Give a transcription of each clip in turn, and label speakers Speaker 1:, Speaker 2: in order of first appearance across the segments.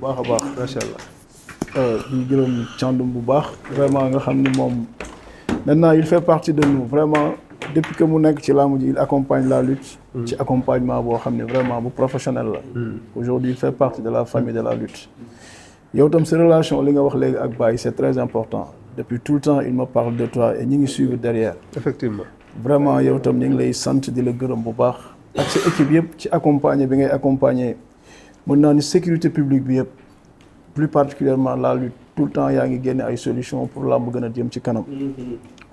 Speaker 1: baax a baax.
Speaker 2: macha allah.
Speaker 1: di gërëm Thiandoum bu baax. vraiment nga xam ni moom maintenant il fait partie de nous vraiment depuis que mu nekk ci làmb ji il accompagne la lutte. ci accompagnement boo xam ne vraiment bu professionnel la. aujourd'hui il fait partie de la famille de la lutte. yow tam sa relation li nga wax léegi ak Baye c'est très important depuis tout le temps il me parle de toi et ñi ngi suivre derrière.
Speaker 2: effectivement.
Speaker 1: vraiment yow tam ñu ngi lay sant di la gërëm bu baax. ak sa équipe yëpp ci accompagner bi ngay accompagner mën naa ni sécurité publique bi yëpp plus particulièrement la lutte tout le temps yaa ngi génne ay solutions pour làmb gën a jëm ci kanam.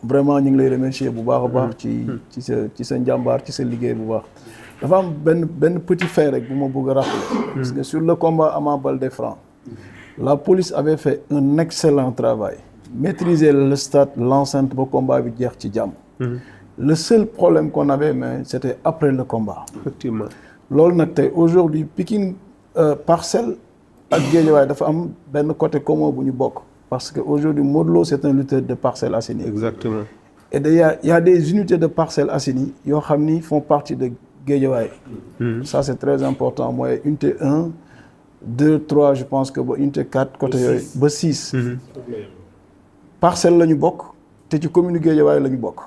Speaker 1: vraiment ñu ngi lay remercier bu baax a baax ci sa njàmbaar ci sa liggéey bu baax. dafa am benn petit fait rek bu ma bëgg a rappeler. parce que sur le combat Ama Baldé Franc la police avait fait un excellent travail. maîtriser le stade l'enceinte ba combat bi jeex ci jàmm. le seul problème qu'on avait mais c'était après le combat.
Speaker 2: effectivement.
Speaker 1: loolu nag tey aujourd'hui Pikine Parcelles ak Guédiawaye dafa am benn côté commun bu ñu bokk. parce que aujourd'hui Modou Lo c'est un lutteur de Parcelles Assainies.
Speaker 2: exactement.
Speaker 1: et il y a des unités de Parcelles Assainies yoo xam ni font partie de Guédiawaye. ça c'est très important mooy unité 1 2 3 je pense que ba unité 4 côté yooyu ba 6. Parcelles la ñu bokk te ci commune Guédiawaye la ñu bokk.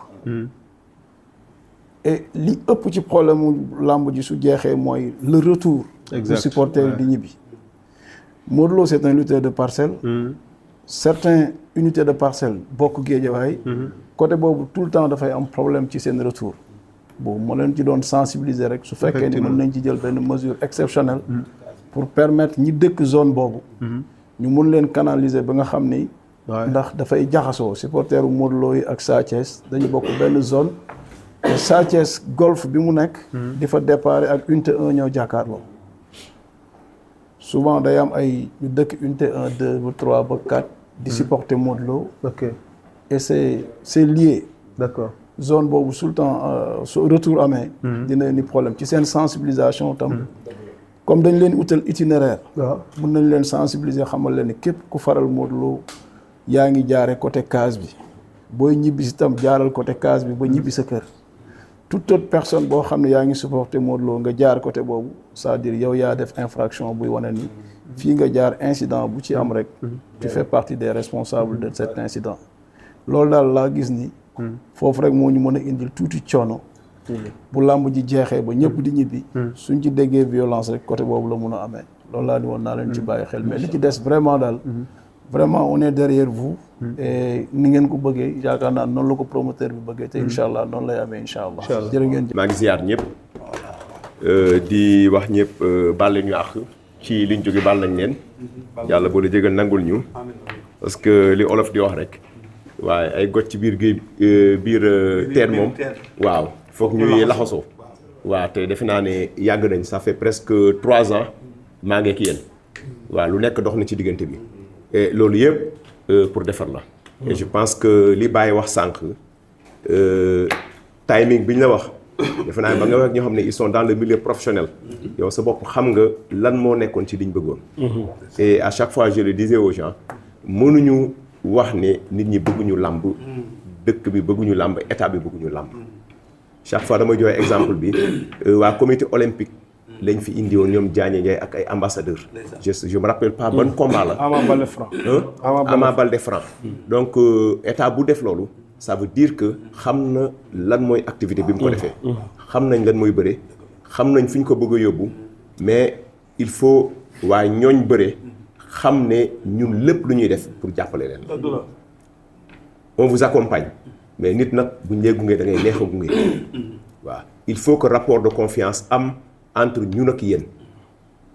Speaker 1: et li ëpp ci problème mu làmb ji su jeexee mooy le retour. du supporter di ñibbi. Modou Lo c'est un lutteur de Parcelles. certains unités de Parcelles bokk Guédiawaye. côté boobu tout le temps dafay am problème ci seen retour. bon moo leen ci doon sensibiliser rek. su fekkee ni mën nañ ci jël benn mesure exceptionnelle. pour permettre ñi dëkk zone boobu. ñu mun leen canaliser ba nga xam ni. ndax dafay jaxasoo supporteru Modou Lo yi ak Sa Thiès dañu bokk benn zone. te Sa Thiès golf bi mu nekk. di fa déparé ak unité 1 ñëw jàkkaarloo. souvent day am ay ñu dëkk unité 1 2 ba 3 ba 4. di supporter Modou Lo.
Speaker 2: ok
Speaker 1: et c'est lié.
Speaker 2: d'accord.
Speaker 1: zone boobu tout le temps su retour amee. dina ni problème ci seen sensibilisation tam. comme dañ leen utal itinéraire. waaw mun nañ leen sensibiliser xamal leen ni képp ku faral Modou Lo yaa ngi jaare côté case bi. booy ñibbi si tam jaaral côté case bi ba ñibbi sa kër. toute autre personne boo xam ne yaa ngi supporter Modou Lo nga jaar côté boobu c'est-à-dire yow yaa def infraction buy wane ni fii nga jaar incident bu ci am rek. tu fais partie des responsables de cet incident. loolu daal laa gis ni. foofu rek moo ñu mën a indil tuuti coono. bu làmb ji jeexee ba ñëpp di ñibbi. suñ ci déggee violence rek côté boobu la mun a amee. loolu laa ni woon naa leen ci bàyyi xel mais li ci des vraiment daal. vraiment on est derrière vous. et ni ngeen ko bëggee yaakaar naa noonu la ko promoteur bi bëggee te incha allah noonu lay amee incha allah. jërë ngeen jëf.
Speaker 3: maa ngi ziar ñëpp. di wax ñëpp baal leen ñu àq ci liñ jóge baal nañ leen. yàlla boo la jégal nangul ñu. parce que li olof di wax rek. waaye ay got ci biir géej biir teen moom. waaw foog ñuy laxasoo. waaw te defe naa ne yàgg nañ ça fait presque 3 ans maa ngi ak yéen. waaw lu nekk dox na ci diggante bi. et loolu yëpp pour defar la. et je pense que li Baye wax sànq timing bi ñu la wax. defe naa ba nga wax ñoo xam ne ils sont dans le milieu professionnel. yow sa bopp xam nga lan moo nekkoon ci liñ bëggoon. et à chaque fois je le disais aux gens mënuñu wax ne nit ñi bëgguñu làmb. dëkk bi bëgguñu làmb état bi bëgguñu làmb. chaque fois damay joxe exemple bi waa comité olympique lañ fi indi woon ñoom Diagne Ndiaye ak ay ambassadeurs. je me rappelle pas ban combat la.
Speaker 1: Ama Baldé Franc.
Speaker 3: Ama Baldé Franc. donc état bu def loolu. ça veut dire que xam na lan mooy activité bi mu ko defee. xam nañ lan mooy bëre. xam nañ fi ñu ko bëgg a yóbbu. mais il faut waa ñooñ bëre xam ne ñun lépp lu ñuy def pour jàppale leen. on vous accompagne. mais nit nag bu ñu lay gunge da ngay neex a gunge. waaw il faut que rapport de confiance am entre ñun ak yéen.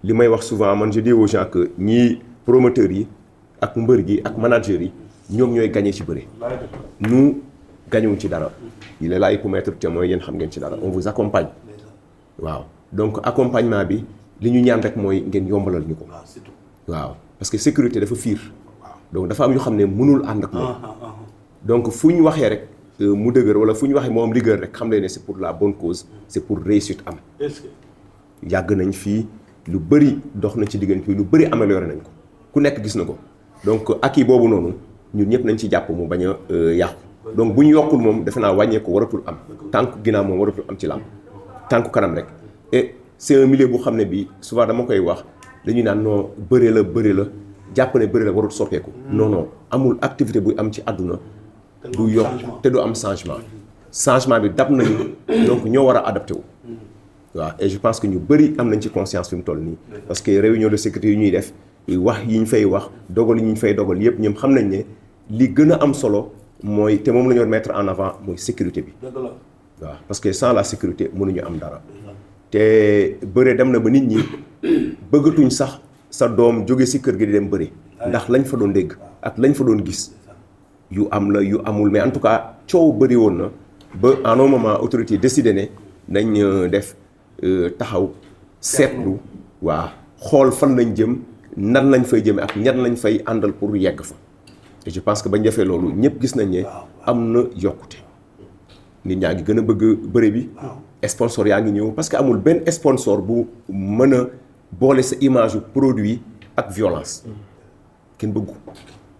Speaker 3: li may wax souvent man je dis aux gens que ñii promoteurs yi ak mbër gi ak managers yi ñoom ñooy gagné ci bëri. nous gagnewuñ ci dara. il est là pour mettre témoin yéen xam ngeen ci dara on vous accompagne. waaw donc accompagnement bi li ñu ñaan rek mooy ngeen yombalal ñu ko. waaw parce que sécurité dafa fiir. donc dafa am yoo xam ne mënul ànd ak moom. donc fu ñu waxee rek mu dëgër wala fu ñu waxee moom rigueur rek xam leen ne c'est pour la bonne cause c'est pour réussite am. yàgg nañ fii lu bëri dox na ci diggante fii lu bëri amélioré nañ ko ku nekk gis na ko donc acquis boobu noonu ñun ñëpp nañ ci jàpp mu bañ a yàqu. donc bu ñu yokkul moom defe naa wàññeeku waratul am tànk ginnaaw moom waratul am ci làmb tànk kanam rek et c'est un milieu bu xam ne bii souvent dama koy wax dañuy naan non bëre la jàpp ne bëre la warut soppeeku. non amul activité buy am ci àdduna du yokk te du am changement bi dab nañu donc ñoo war a adapté wu. waaw et je pense que ñu bëri am nañ ci conscience fi mu toll nii parce que réunion de sécurité yu ñuy def wax yi ñu fay wax dogal yi ñu fay dogal yëpp ñoom xam nañ ne li gën a am solo mooy te moom la ñu war mettre en avant mooy sécurité bi. waaw parce que sans la sécurité mënuñu am dara. te bëre dem na ba nit ñi bëggatuñ sax sa doom jóge ci kër gi di dem bëre ndax lañ fa doon dégg ak lañ fa doon gis yu am la yu amul mais en tout cas coow bëri woon na ba à un moment autorité décidé ne nañ def taxaw seetlu waa xool fan lañ jëm nan lañ fay jëme ak ñan lañ fay àndal pour yegg fa et je pense que bañ defee loolu ñëpp gis nañ ne am na yokkute nit ñaa ngi gën a bëgg bëre bi sponsor yaa ngi ñëw parce que amul benn sponsor bu mën a boole sa image yu produit ak violence kenn bëggu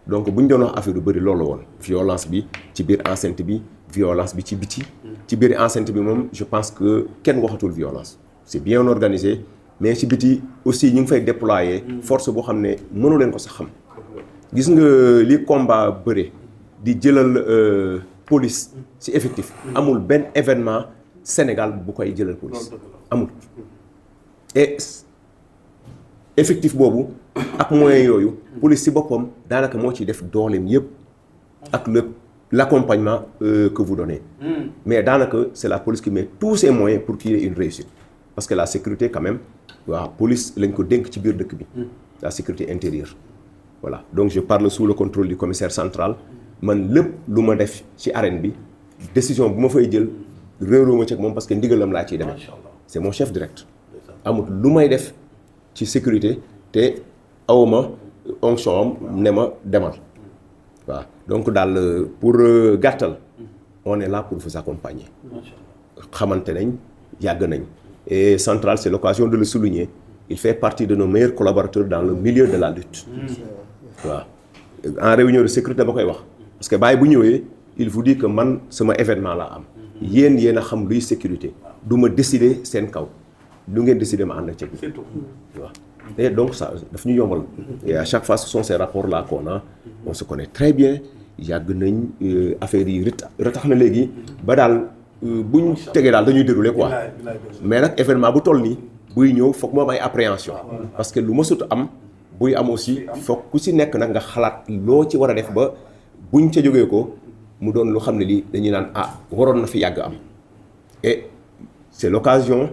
Speaker 3: donc bu ñu doon wax affaire yu bëri loolu woon violence bi ci biir enceinte bi violence bi ci biti ci biir enceinte bi moom je pense que kenn waxatul violence c'est bien organisé mais ci biti aussi ñu ngi fay déployer force boo xam ne mënu leen ko sax xam gis nga li combat bëre di jëlal police ci effectif amul benn événement Sénégal bu koy jëlal police amul et effectif boobu ak moyens yooyu police ci boppam daanaka moo ciy def dooleem yëpp ak l'accompagnement que vous donnez mais daanaka c'est la police qui met tous ses moyens pour qu'il y ait une réussite parce que la sécurité quand même waaw police lañ ko dénk ci biir dëkk bi la sécurité intérieure voilà donc je parle sous le contrôle du commissaire central man lépp lu ma def ci arène bi décision bu ma fay jël réeroo ma ci ak moom parce que ndigalam laa ciy demee c'est mon chef direct amut lu may def ci sécurité te awma onction am ne ma demal waaw donc daal pour gàttal on est là pour vous accompagner xamante nañ yàgg nañ et Central c'est l'occasion de le souligner il fait partie de nos meilleurs collaborateurs dans le milieu de la lutte waaw en réunion de sécurité dama koy wax parce que Baye bu ñëwee il vous dit que man sama événement laa am yéen a xam luy sécurité du ma décider seen kaw lu ngeen décider ma ànd ak ceeb bi waaw et donc ça daf ñu yombal et à chaque fois ce sont ces rapports là qu'on a on se connaît très bien yàgg nañ affaire yi retax na léegi ba daal buñ tegee daal dañuy dérouler quoi mais nag événement bu toll nii buy ñëw foog moom ay appréhension parce que lu ma sut am buy am aussi foog ku si nekk nag nga xalaat loo ci war a def ba buñ ca jógee ko mu doon lu xam ne lii dañuy naan waroon na fi yàgg am et c'est l'occasion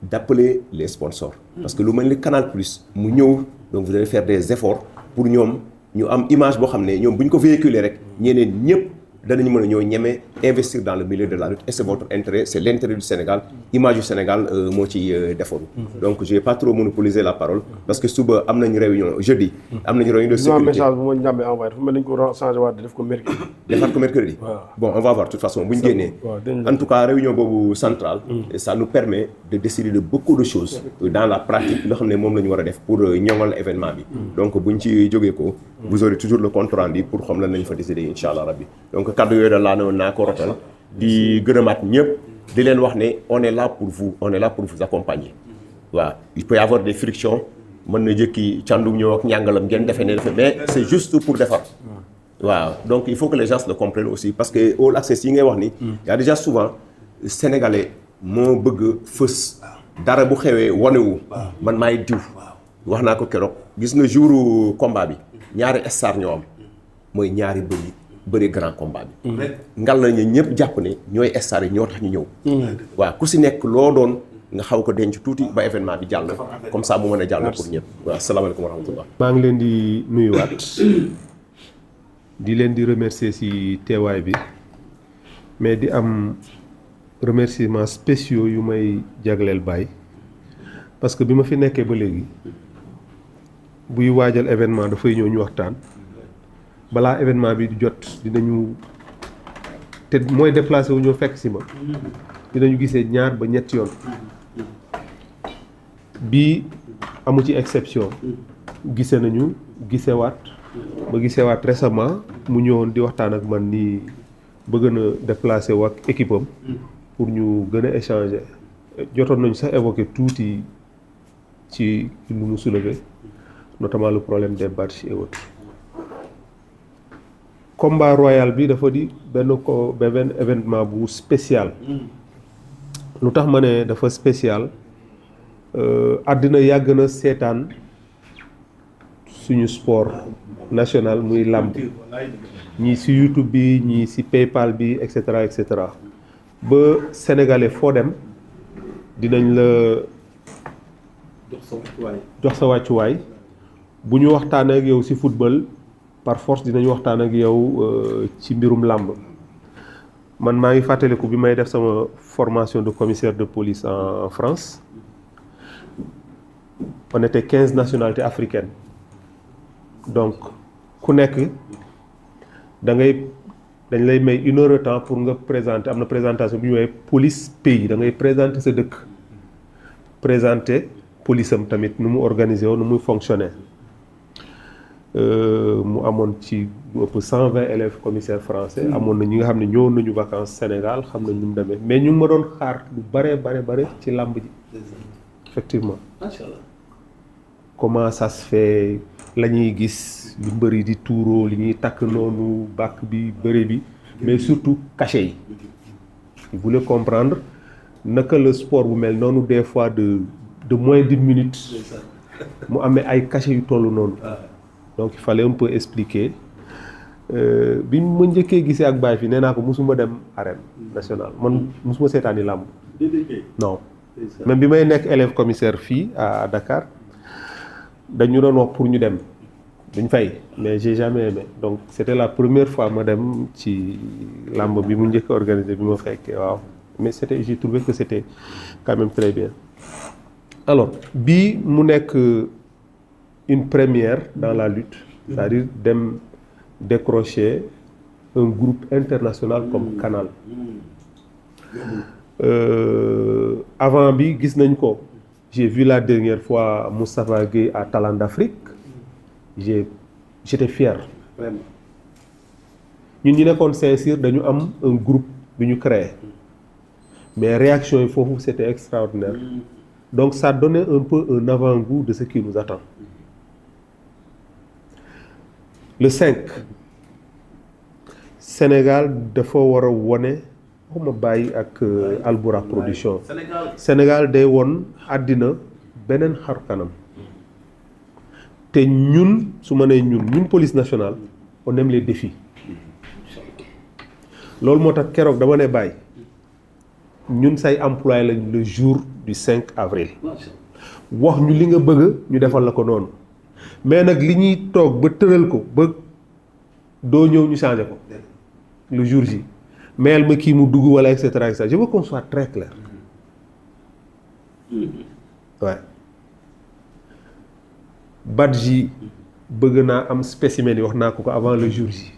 Speaker 3: d'appeler les sponsors parce que lu mel ni Canal Plus mu ñëw donc vous allez faire des efforts pour ñoom ñu am image boo xam ne ñoom bu ñu ko véhiculer rek ñeneen ñëpp danañu mën a ñoo ñeme investir dans le milieu de la lutte et c'est votre intérêt c'est l'intérêt du Sénégal image du Sénégal moo ci defaru donc je vais pas trop monopoliser la parole parce que suba am nañu réunion jeudi am nañu réunion de sécurité
Speaker 2: message bu ma njàmbee envoyé dafa mel ni ko changé waat def ko mercredi
Speaker 3: defaat ko mercredi bon on va voir de toute façon bu ñu génnee en tout cas réunion boobu centrale ça nous permet de décider de beaucoup de choses dans la pratique loo xam ne moom la ñu war a def pour ñoŋal événement bi donc buñ ci jógee ko vous aurez toujours le compte rendu pour xam lan lañu fa décider incha allah rabbi donc kaddu yooyu da laa ne woon naa ko rotal di gërëmaat ñëpp di leen wax ne on est là pour vous accompagner waaw il peut y avoir des frictions mën na jëkki càndum ñëw ak ñàngalam ngeen defee ne defe mais c'est juste pour defar waaw donc il faut que les gens le comprennent aussi parce que all access yi ngay wax ni y a déjà souvent sénégalais moo bëgg fës dara bu xewee wanewu man maay diw wax naa ko keroog gis nga jouru combat bi ñaari star ñoo am mooy ñaari bëri grand combat bi ngal nañu ñëpp jàpp ne ñooy star yi ñoo tax ñu ñëw waaw ku si nekk loo doon nga xaw ko denc tuuti ba événement bi jàll comme ça mu mën a jàll pour ñëpp waaw asalaamaaleykum wa rahmatullah
Speaker 4: maa ngi leen di nuyuwaat di leen di remercier ci teewaay bi mais di am remerciements spéciaux yu may jagleel Baye parce que bi ma fi nekkee ba léegi buy waajal événement dafay ñëw ñu waxtaan balaa événement bi di jot dinañu te mooy déplacé wu ñoo fekk si ma dinañu gisee 2 ba 3 yoon bii amu ci exception gise nañu gisewaat ba gisewaat récemment mu ñëwoon di waxtaan ak man ni bëgg na déplacé wu ak équipe am pour ñu gën a échanger jotoon nañu sax évoquer tuuti ci lu mu soulever notamment le problème des badges et autres. Combat royal bi dafa di benn événement bu spécial. lu tax ma ne dafa spécial àddina yàgg na seetaan suñu sport national muy làmb ñii ci YouTube bi ñii ci PayPal bi et cetera ba sénégalais foo dem dinañ la jox sa wàccuwaay bu ñu waxtaanee ak yow ci football par force dinañ waxtaan ak yow ci mbirum làmb man maa ngi fàttaliku bi may def sama formation de commissaire de police en France on était 15 nationalités africaines donc ku nekk dañ lay may 1 heure de temps pour nga présenter am na présentation bu ñu woowee police pays da ngay présenter sa dëkk présenter police am tamit nu mu organisé woo nu muy fonctionner mu amoon ci lu ëpp 120 élèves commissaires français amoon na ñi nga xam ne ñëwoon nañu vacances Sénégal xam nañ ñu mu demee mais ñu ngi ma doon xaar lu bare ci làmb ji effectivement
Speaker 5: macha allah
Speaker 4: comment ça se fait la ñuy gis lu mbër yi di tuuroo li ñuy takk noonu bàkk bi bëre bi mais surtout cachet yi il voulait comprendre naka le sport bu mel noonu des fois de moins d'1 minute mu amee ay cachet yu toll noonu donc il fallait un peu expliquer bi ma njëkkee gisee ak Baye fi nee naa ko mosuma dem arène nationale man mosuma seetaani làmb non même bi may nekk élève commissaire fii à Dakar dañu doon wax pour ñu dem duñ fay mais j'ai jamais aimé donc c'était la première fois ma dem ci làmb bi mu njëkk organisé bi ma fekkee waaw mais j'ai trouvé que c'était quand même très bien alors bii mu nekk une première dans la lutte c'est-à-dire dem décrocher un groupe international comme Canal avant bi gis nañ ko j'ai vu la dernière fois Moustapha Gueye à Talent d'Afrique j'étais fier
Speaker 5: vraiment
Speaker 4: ñun ñi nekkoon Saint-Cyr dañu am un groupe bi ñu créé mais réaction yi foofu c'était extraordinaire donc ça donnait un peu un avant-goût de ce qui nous attend le 5 Sénégal dafa war a wone waxuma bàyyi ak Albourakh production Sénégal day won àddina beneen xar kanam te ñun su ma nee ñun police nationale on aime les défis loolu moo tax keroog dama ne bàyyi ñun say employé lañ le jour du 5 avril wax ñu li nga bëgg ñu defal la ko noonu mais nag li ñuy toog ba tëral ko ba doo ñëw ñu changer ko le jour J meel ma kii mu dugg wala et cetera je veux qu'on soit très clair ouais badge yi bëgg naa am spécimen yi wax naa ko avant le jour J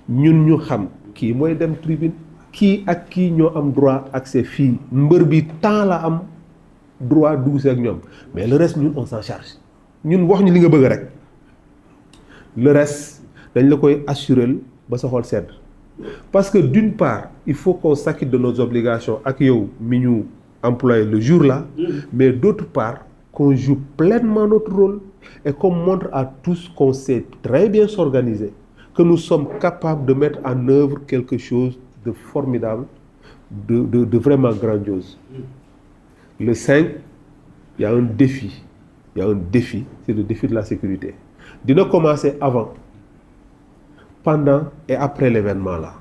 Speaker 4: ñun ñu xam kii mooy dem tribune kii ak kii ñoo am droit accès fii mbër bi temps la am droit dugg si ak ñoom mais le reste ñun on s'en charge ñun wax ñu li nga bëgg rek le reste dañ la koy assurer ba sa xol sedd parce que d'une part il faut qu'on s'acquitte de nos obligations ak yow mi ñu employé le jour là mais d'autre part qu'on joue pleinement notre rôle et qu'on montre à tous qu'on sait très bien s'organiser que nous sommes capables de mettre en œuvre quelque chose de formidable de vraiment grandiose le 5 il y a un défi c'est le défi de la sécurité dina commencer avant pendant et après l'événement là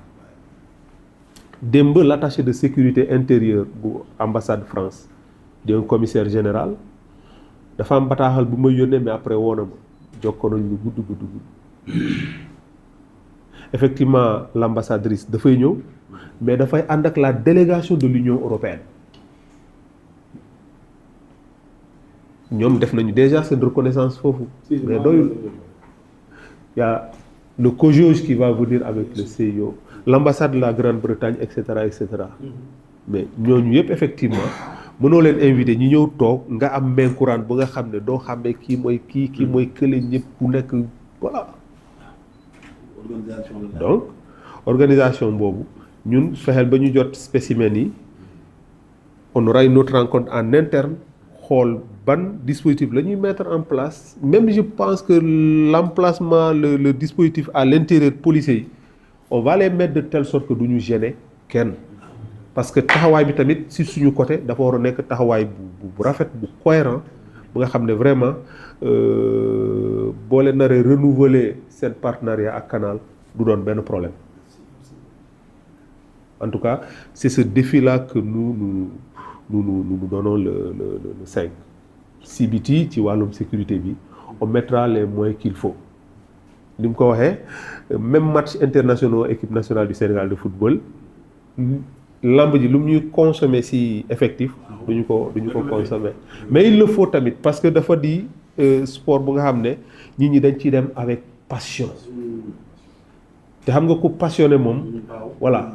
Speaker 4: démb l'attaché de sécurité intérieure bu ambassade France di un commissaire général dafa am bataaxal bu may yónnee mais après woona ma jokkoo nañ lu gudd effectivement l'ambassadrice dafay ñëw mais dafay ànd ak la délégation de l'Union européenne ñoom def nañu déjà seen reconnaissance foofu mais doyul y a le COJOJ qui va venir avec le CIO l'ambassade de la Grande-Bretagne et cetera mais ñooñu yëpp effectivement mënoo leen invité ñi ñëw toog nga am main courante ba nga xam ne doo xamee kii mooy kii mooy kële ñëpp ku nekk voilà donc organisation boobu ñun fexeel ba ñu jot spécimen yi on aura une autre rencontre en interne xool ban dispositif la ñuy mettre en place même je pense que l'emplacement le dispositif à l'intérieur policiers yi on va les mettre de telle sorte que du ñu gêner kenn parce que taxawaay bi tamit si suñu côté dafa war a nekk taxawaay bu rafet bu cohérent bu nga xam ne vraiment boo leen naree renouveler seen partenariat ak Canal du doon benn problème en tout cas c'est ce défi-là que nous donnons le 5 CBT ci wàllum sécurité bi on mettra les moyens qu'il faut ni mu ko waxee même match internationaux équipe nationale du Sénégal de football lamb ji lu mu ñuy consommer ci effectif duñu ko consommer mais il le faut tamit parce que dafa di sport bu nga xam ne nit ñi dañ ciy dem avec passion te xam nga ku passionné moom voilà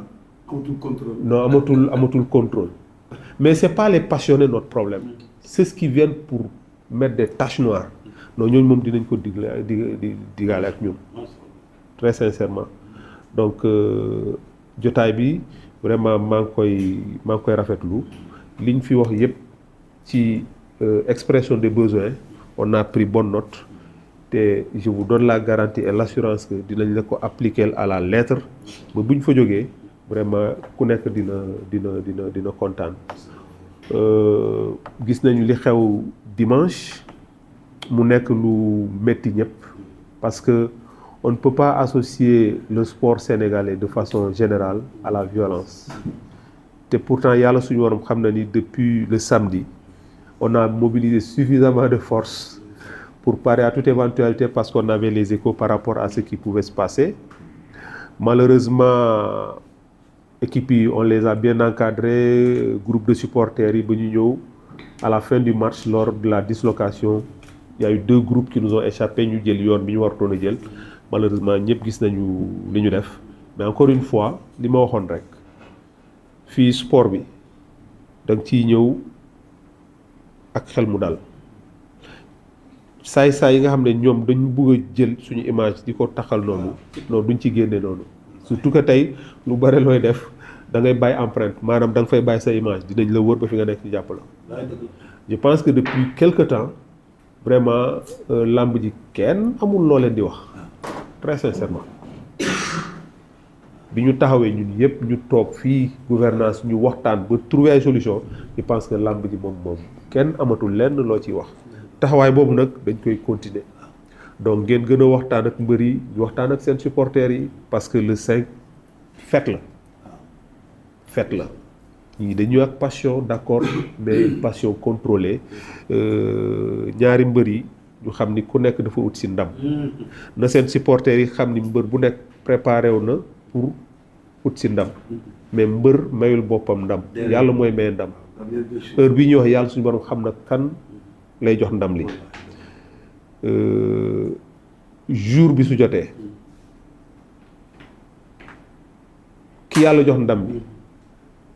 Speaker 4: non amatul contrôle mais c'est pas les passionnés notre problème c'est ce qui viennent pour mettre des taches noires non ñooñu moom dinañ ko digaale ak ñoom très sincèrement donc jotaay bi vraiment maa ngi koy rafetlu liñ fi wax yépp ci expression des besoins on a pris bonne note te je vous donne la garantie et l'assurance que dinañ la ko appliquer à la lettre ba buñ fa jógee vraiment ku nekk dina kontaan gis nañu li xew dimanche mu nekk lu metti ñëpp parce que on ne peut pas associer le sport sénégalais de façon générale à la violence te pourtant yàlla suñu waram xam na ni depuis le samedi on a mobilisé suffisamment de force pour parer à toute éventualité parce qu'on avait les échos par rapport à ce qui pouvait se passer malheureusement équipes yi on les a bien encadrés groupe de supporters yi ba ñu ñëw à la fin du match lors de la dislocation il y a eu 2 groupes qui nous ont échappé ñu jël yoon bi ñu warutoon a jël malheureusement ñëpp gis nañu li ñu def mais encore une fois li ma waxoon rek fii sport bi da nga ciy ñëw ak xel mu dal saay-saay yi nga xam ne ñoom dañu bëgg a jël suñu image di ko taxal noonu duñ ci génne noonu surtout que tey lu bare looy def da ngay bàyyi empreinte maanaam da nga fay bàyyi sa image dinañ la wër ba fi nga nekk ci jàpp la je pense que depuis quelque temps vraiment lamb ji kenn amul loo leen di wax très sincèrement bi ñu taxawee ñun yëpp ñu toog fii gouvernance ñu waxtaan ba trouver ay solution je pense que lamb ji moom kenn amatul lenn loo ciy wax taxawaay boobu nag dañ koy continuer donc ngeen gën a waxtaan ak mbër yi waxtaan ak seen supporters yi parce que le 5 fête la ñii dañuy ak passion d'accord mais une passion contrôlée ñaari mbër yi ñu xam ni ku nekk dafa ut ci ndam na seen supporters yi xam ni mbër bu nekk préparé wu na pour ut ci ndam mais mbër mayul boppam ndam yàlla mooy maye ndam heure bi ñuy wax yàlla suñu borom xam na kan lay jox ndam li jour bi su jotee ki yàlla jox ndam bi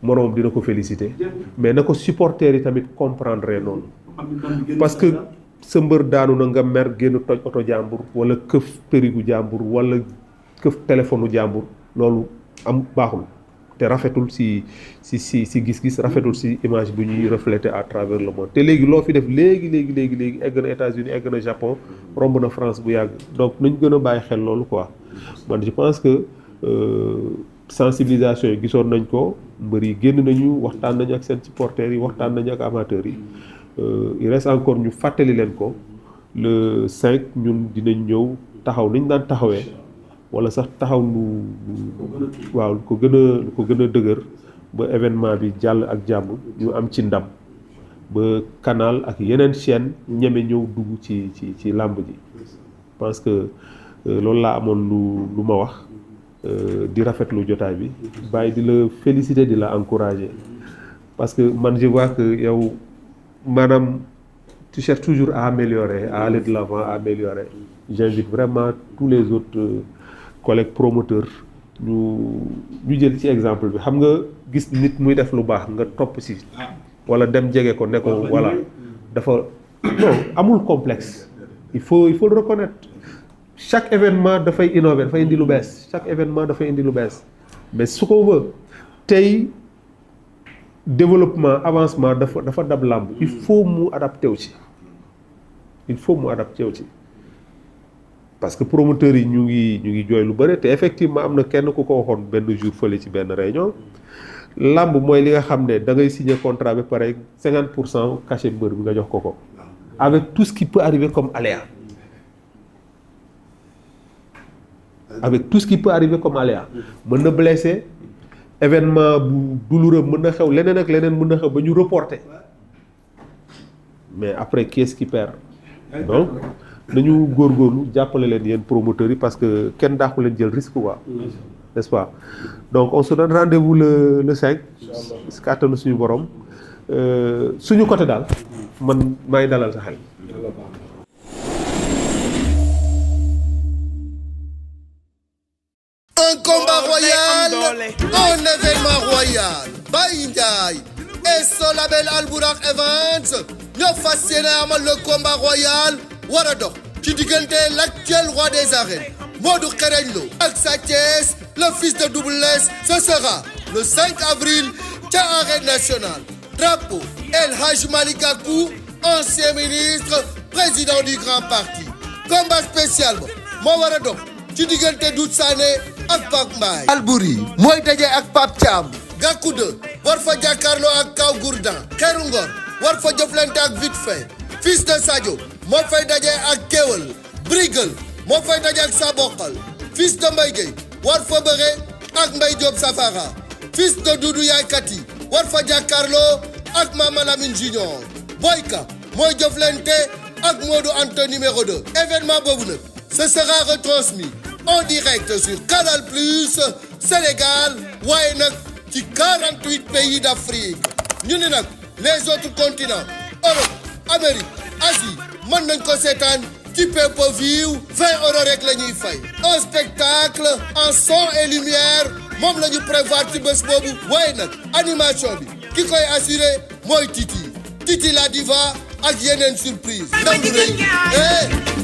Speaker 4: moroom dina ko féliciter mais na ko supporters yi tamit comprendre noonu parce que sa mbër daanu na nga mer génn toj oto jàmbur wala këf périgu jàmbur wala këf téléphone jàmbur loolu am baaxul te rafetul ci gis-gis rafetul ci image bu ñuy refléter à travers le monde te léegi loo fi def léegi egg na États-Unis egg na Japon romb na France bu yàgg donc nañ gën a bàyyi xel loolu quoi man je pense que sensibilisation yi gisoon nañ ko mbër yi génn nañu waxtaan nañu ak seen supporters yi waxtaan nañu ak amateurs yi il reste encore ñu fàttali leen ko le 5 ñun dinañ ñëw taxaw niñ daan taxawee wala sax taxaw lu waaw lu ko gën a dëgër ba événement bi jàll ak jàmm ñu am ci ndam ba Canal ak yeneen chaîne ñeme ñëw dugg ci làmb ji parce que loolu laa amoon lu ma wax di rafetlu jotaay bi bàyyi di la féliciter di la encourager parce que man je vois que yow maanaam tu cherches toujours à améliorer à aller de l'avant à améliorer j'invite vraiment tous les autres collègues promoteurs ñu jël ci exemple bi xam nga gis nit muy def lu baax nga topp ci wala dem jege ko ne ko voilà dafa non amul complexe il faut le reconnaître chaque événement dafay innover dafay indi lu bees chaque événement dafay indi lu bees mais su ko ba tey développement avancement dafa dab làmb il faut mu adapté wu ci parce que promoteurs yi ñu ngi jooy lu bëri te effectivement am na kenn ku ko waxoon benn jour fële ci benn réunion làmb mooy li nga xam ne da ngay signer contrat ba pare 50% cachet mbër bi nga jox ko avec tout ce qui peut arriver comme aléa mën na blessé événement bu douloureux mën na xew leneen ak leneen mën na xew ba ñu reporter mais après qui est-ce qui perd donc nañu góorgóorlu jàppale leen yéen promoteurs yi parce que kenn daaxu leen jël risque quoi n'est-ce pas donc on se donne rendez-vous le 5 si kàttanu suñu borom suñu côté daal man maay dalal sa xel.
Speaker 5: Un combat royal, un événement royal. Baye Ndiaye et son label Albourakh Events ñoo fas yéene amal le combat royal war a dox ci diggante l'actuel roi des arènes Modou Xereñ Lo ak Sa Thiès le fils de Double Less. Ce sera le 5 avril ca Arène Nationale. Drapeau El Hadj Malick Gakou, ancien ministre, président du Grand Parti. Combat spécial ba moo war a dox ci diggante Doudou Sané ak Pape Mbaye. Albouri mooy daje ak Pape Thiam. Gakou 2 war fa jàkkaarloo ak Kaw Gourdin. Xeeru Ngor war fa jëflante ak Vite Fait. Fils de Sadio moo fay daje ak Kéwel. Brigal moo fay daje ak Sabokal. Fils de Mbaye Gueye war fa bëre ak Mbaye Diop Safara. Fils de Doudou Yaykati war fa jàkkaarloo ak Mama Lamine Junior. Boyka mooy jëflante ak Modou Anta numéro 2. Événement boobu nag ce sera retransmis en direct sur Canal Plus Sénégal waaye nag ci 48 pays d'Afrique. ñu ne nag les autres continents Europe Amérique Asie mën nañ ko seetaan ci pay-per-view 20 € rek la ñuy fay. Un spectacle en son et lumière moom la ñu prévoir ci bés boobu waaye nag animation bi ki koy assuré mooy Titi la diva ak yeneen surprise. ndaw lu rëy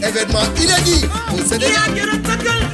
Speaker 5: événement inédit au Sénégal.